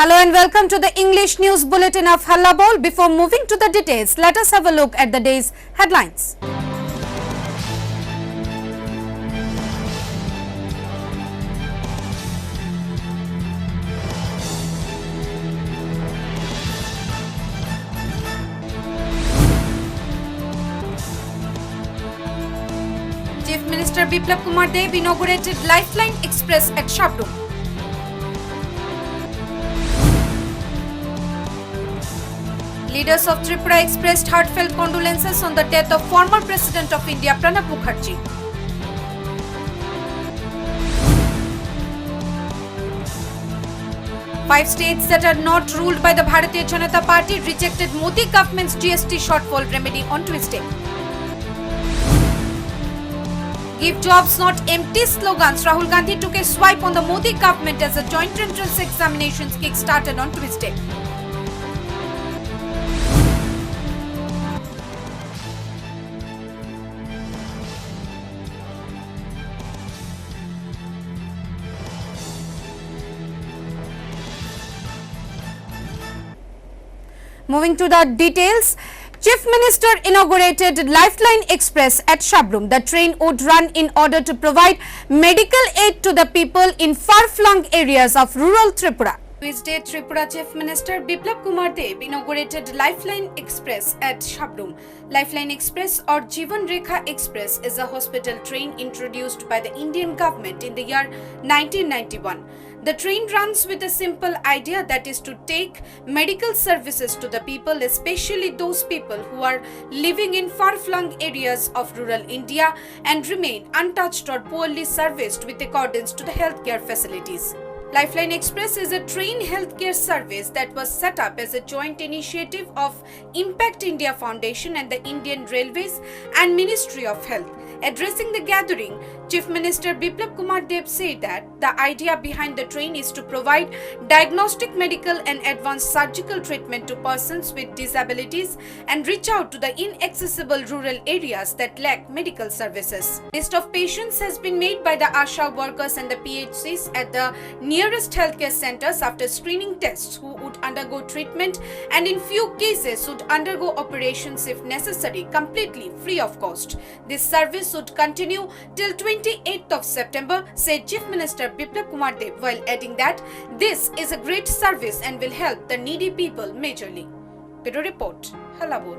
Hello and welcome to the English News Bulletin of Hallabol. Before moving to the details, let us have a look at the day's headlines. Chief Minister Biplab Kumar Deb inaugurated Lifeline Express at Shabrum. Leaders of Tripura expressed heartfelt condolences on the death of former President of India Pranab Mukherjee. Five states that are not ruled by the Bharatiya Janata Party rejected Modi government's GST shortfall remedy on Tuesday. Give jobs, not empty slogans. Rahul Gandhi took a swipe on the Modi government as the joint entrance examinations kick-started on Tuesday. Moving to the details, Chief Minister inaugurated Lifeline Express at Shabrum. The train would run in order to provide medical aid to the people in far-flung areas of rural Tripura. Tuesday, Tripura Chief Minister Biplab Kumar Deb inaugurated Lifeline Express at Shabrum. Lifeline Express or Jeevan Rekha Express is a hospital train introduced by the Indian government in the year 1991. The train runs with a simple idea, that is to take medical services to the people, especially those people who are living in far-flung areas of rural India and remain untouched or poorly serviced with accordance to the healthcare facilities. Lifeline Express is a train healthcare service that was set up as a joint initiative of Impact India Foundation and the Indian Railways and Ministry of Health. Addressing the gathering, Chief Minister Biplab Kumar Deb said that the idea behind the train is to provide diagnostic, medical and advanced surgical treatment to persons with disabilities and reach out to the inaccessible rural areas that lack medical services. List of patients has been made by the ASHA workers and the PHCs at the nearest healthcare centers after screening tests, who would undergo treatment and in few cases would undergo operations if necessary, completely free of cost. This service would continue till 28th of September, said Chief Minister Biplab Kumar Deb, while adding that this is a great service and will help the needy people majorly. Bureau Report, Hallabol.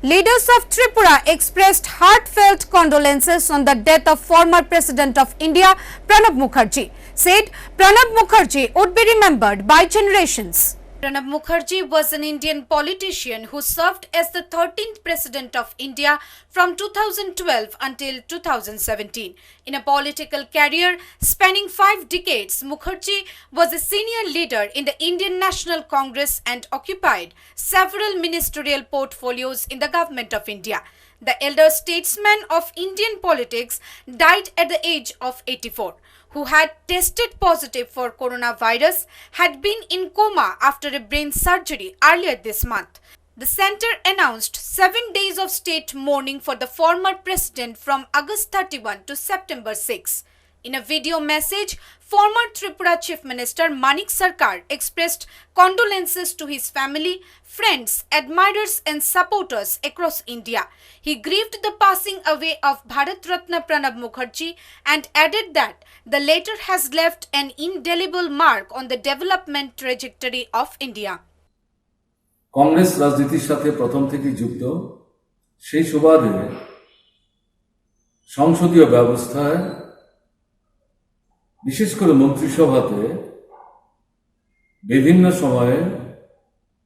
Leaders of Tripura expressed heartfelt condolences on the death of former President of India Pranab Mukherjee. Said Pranab Mukherjee would be remembered by generations. Pranab Mukherjee was an Indian politician who served as the 13th President of India from 2012 until 2017. In a political career spanning 5 decades, Mukherjee was a senior leader in the Indian National Congress and occupied several ministerial portfolios in the Government of India. The elder statesman of Indian politics died at the age of 84. Who had tested positive for coronavirus, had been in coma after a brain surgery earlier this month. The centre announced 7 days of state mourning for the former president from August 31 to September 6. In a video message, former Tripura Chief Minister Manik Sarkar expressed condolences to his family, friends, admirers and supporters across India. He grieved the passing away of Bharat Ratna Pranab Mukherjee and added that the latter has left an indelible mark on the development trajectory of India. Congress রাজনীতির সাথে প্রথম থেকে যুক্ত, সেই সুবাদে সংসদীয় ব্যবস্থায় বিশেষ করে মন্ত্রিসভাতে বিভিন্ন সময়ে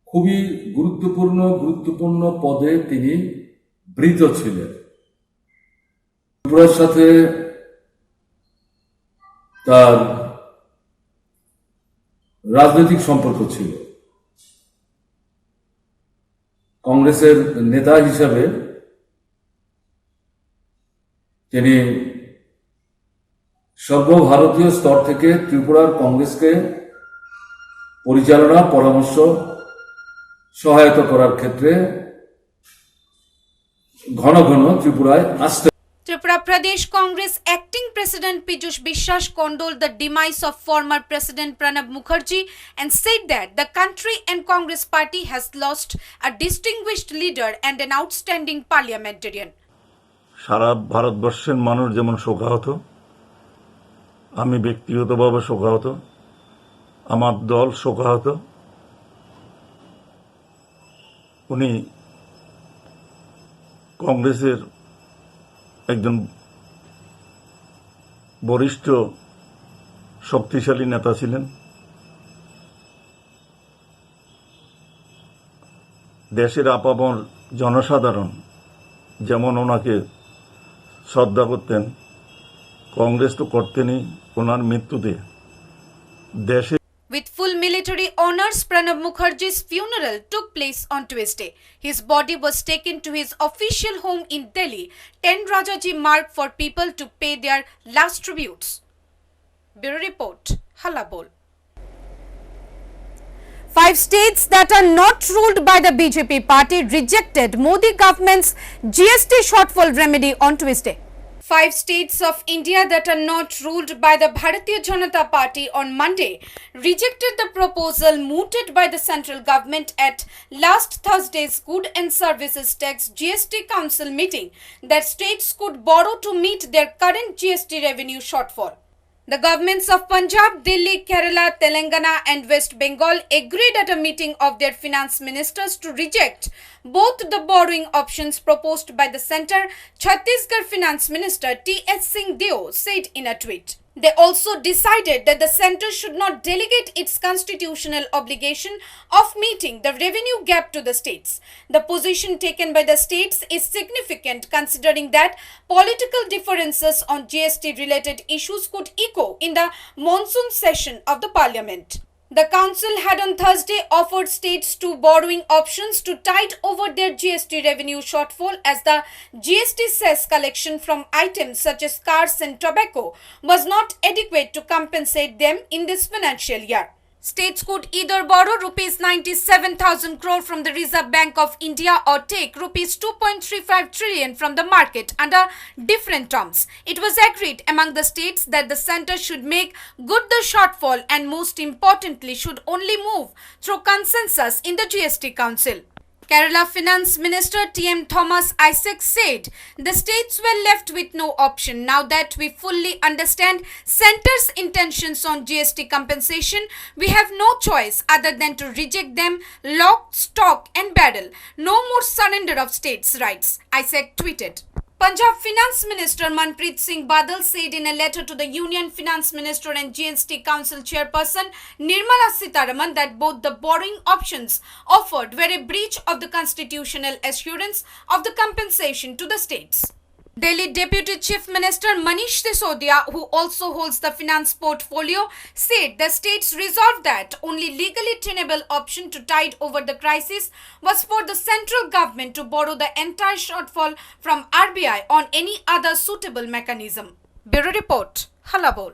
খুবই গুরুত্বপূর্ণ পদে তিনি বৃত ছিলেন। ত্রিপুরার সাথে তার রাজনৈতিক সম্পর্ক ছিল। কংগ্রেসের নেতা হিসাবে তিনি সর্বভারতীয় স্তর থেকে ত্রিপুরার কংগ্রেসকে পরিচালনা, পরামর্শ, সহায়তা করার ক্ষেত্রে ঘন ঘন ত্রিপুরায় আসতে Tripura Pradesh Congress acting President Piyush Bishwas condoled the demise of former President Pranab Mukherjee and said that the country and Congress party has lost a distinguished leader and an outstanding parliamentarian. সারা ভারতবর্ষের মানুষ যেমন শোকাহত, আমি ব্যক্তিগতভাবে শোকাহত, আমার দল শোকাহত। উনি কংগ্রেসের একজন বরিষ্ঠ শক্তিশালী নেতা ছিলেন। দেশের আপামর জনসাধারণ যেমন ওনাকে শ্রদ্ধা করতেন, কংগ্রেস তো করতেনই। ওনার মৃত্যুতে দেশে With full military honors, Pranab Mukherjee's funeral took place on Tuesday. His body was taken to his official home in Delhi, 10 Rajaji Marg, for people to pay their last tributes. Bureau Report, Hallabol. 5 states that are not ruled by the BJP party rejected Modi government's GST shortfall remedy on Tuesday. 5 states of India that are not ruled by the Bharatiya Janata Party on Monday rejected the proposal mooted by the central government at last Thursday's Goods and Services Tax GST Council meeting that states could borrow to meet their current GST revenue shortfall. The governments of Punjab, Delhi, Kerala, Telangana and West Bengal agreed at a meeting of their finance ministers to reject both the borrowing options proposed by the centre, Chhattisgarh Finance Minister T.S. Singh Deo said in a tweet. They also decided that the centre should not delegate its constitutional obligation of meeting the revenue gap to the states. The position taken by the states is significant considering that political differences on GST-related issues could echo in the monsoon session of the parliament. The council had on Thursday offered states two borrowing options to tide over their GST revenue shortfall as the GST cess collection from items such as cars and tobacco was not adequate to compensate them in this financial year. States could either borrow rupees 97,000 crore from the Reserve Bank of India or take rupees 2.35 trillion from the market under different terms. It was agreed among the states that the centre should make good the shortfall and most importantly should only move through consensus in the GST Council. Kerala Finance Minister T.M. Thomas Isaac said the states were left with no option. Now that we fully understand centre's intentions on GST compensation, we have no choice other than to reject them lock, stock and barrel. No more surrender of states' rights, Isaac tweeted. Punjab Finance Minister Manpreet Singh Badal said in a letter to the Union Finance Minister and GST Council Chairperson Nirmala Sitharaman that both the borrowing options offered were a breach of the constitutional assurance of the compensation to the states. Delhi Deputy Chief Minister Manish Sisodia, who also holds the finance portfolio, said the states resolved that only legally tenable option to tide over the crisis was for the central government to borrow the entire shortfall from RBI on any other suitable mechanism. Bureau Report, Hallabol.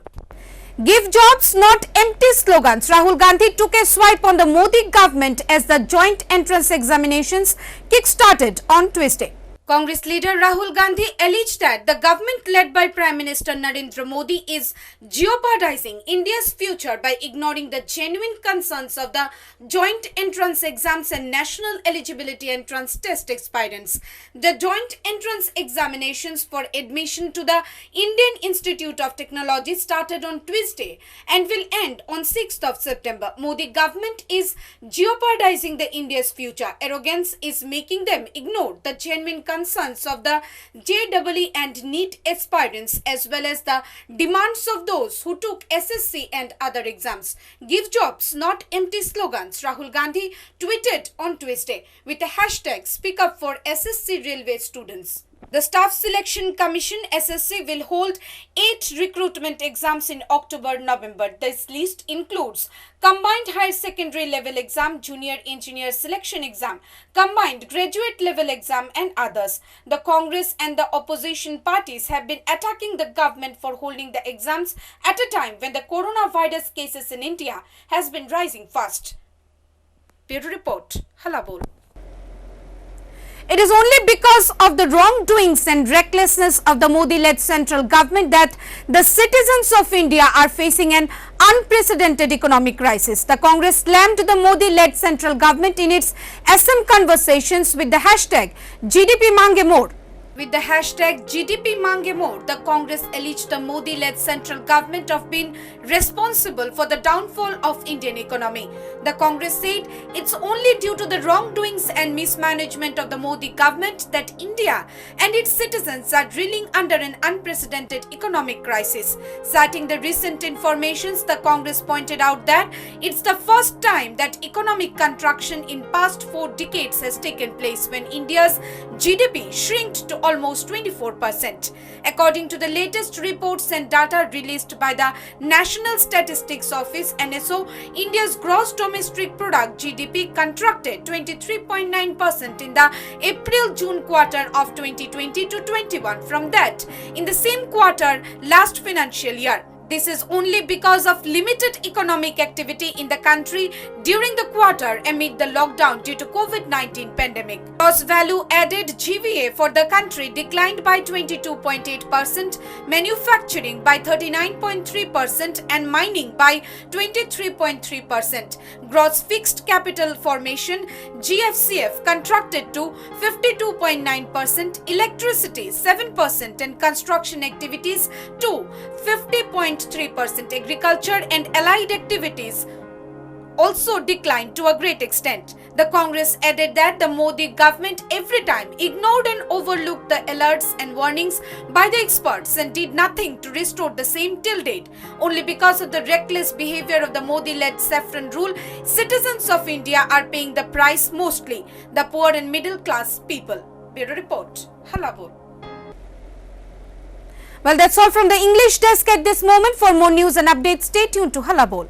Give jobs, not empty slogans. Rahul Gandhi took a swipe on the Modi government as the joint entrance examinations kick-started on Tuesday. Congress leader Rahul Gandhi alleged that the government led by Prime Minister Narendra Modi is jeopardizing India's future by ignoring the genuine concerns of the joint entrance exams and national eligibility entrance test aspirants. The joint entrance examinations for admission to the Indian Institute of Technology started on Tuesday and will end on 6th of September. Modi government is jeopardizing the India's future. Arrogance is making them ignore the genuine concerns of the JEE and NEET aspirants as well as the demands of those who took SSC and other exams. Give jobs, not empty slogans, Rahul Gandhi tweeted on Tuesday with the hashtag Speak Up for SSC Railway Students. The Staff Selection Commission SSC will hold 8 recruitment exams in October-November. This list includes Combined Higher Secondary Level Exam, Junior Engineer Selection Exam, Combined Graduate Level Exam and others. The Congress and the opposition parties have been attacking the government for holding the exams at a time when the coronavirus cases in India has been rising fast. Bureau Report, Hallabol. It is only because of the wrongdoings and recklessness of the Modi-led central government that the citizens of India are facing an unprecedented economic crisis. The Congress slammed the Modi-led central government in its SM conversations with the hashtag GDP Mange More. With the hashtag GDP Mange More, the Congress alleged the Modi-led central government of being responsible for the downfall of Indian economy. The Congress said it's only due to the wrongdoings and mismanagement of the Modi government that India and its citizens are reeling under an unprecedented economic crisis. Citing the recent informations, the Congress pointed out that it's the first time that economic contraction in past 4 decades has taken place when India's GDP shrinked to almost 24%. According to the latest reports and data released by the National Statistics Office (NSO), India's gross domestic product GDP contracted 23.9% in the April-June quarter of 2020 to 21 from that in the same quarter last financial year. This is only because of limited economic activity in the country during the quarter amid the lockdown due to COVID-19 pandemic. Gross value added GVA for the country declined by 22.8%, manufacturing by 39.3% and mining by 23.3%. Gross fixed capital formation GFCF contracted to 52.9%, electricity 7% and construction activities to 50.3%. Agriculture and allied activities also declined to a great extent. The Congress added that the Modi government every time ignored and overlooked the alerts and warnings by the experts and did nothing to restore the same till date. Only because of the reckless behavior of the Modi-led saffron rule, citizens of India are paying the price, mostly the poor and middle class people. Bureau Report, Hallabol. Well, that's all from the English desk at this moment. For more news and updates, stay tuned to Hallabol.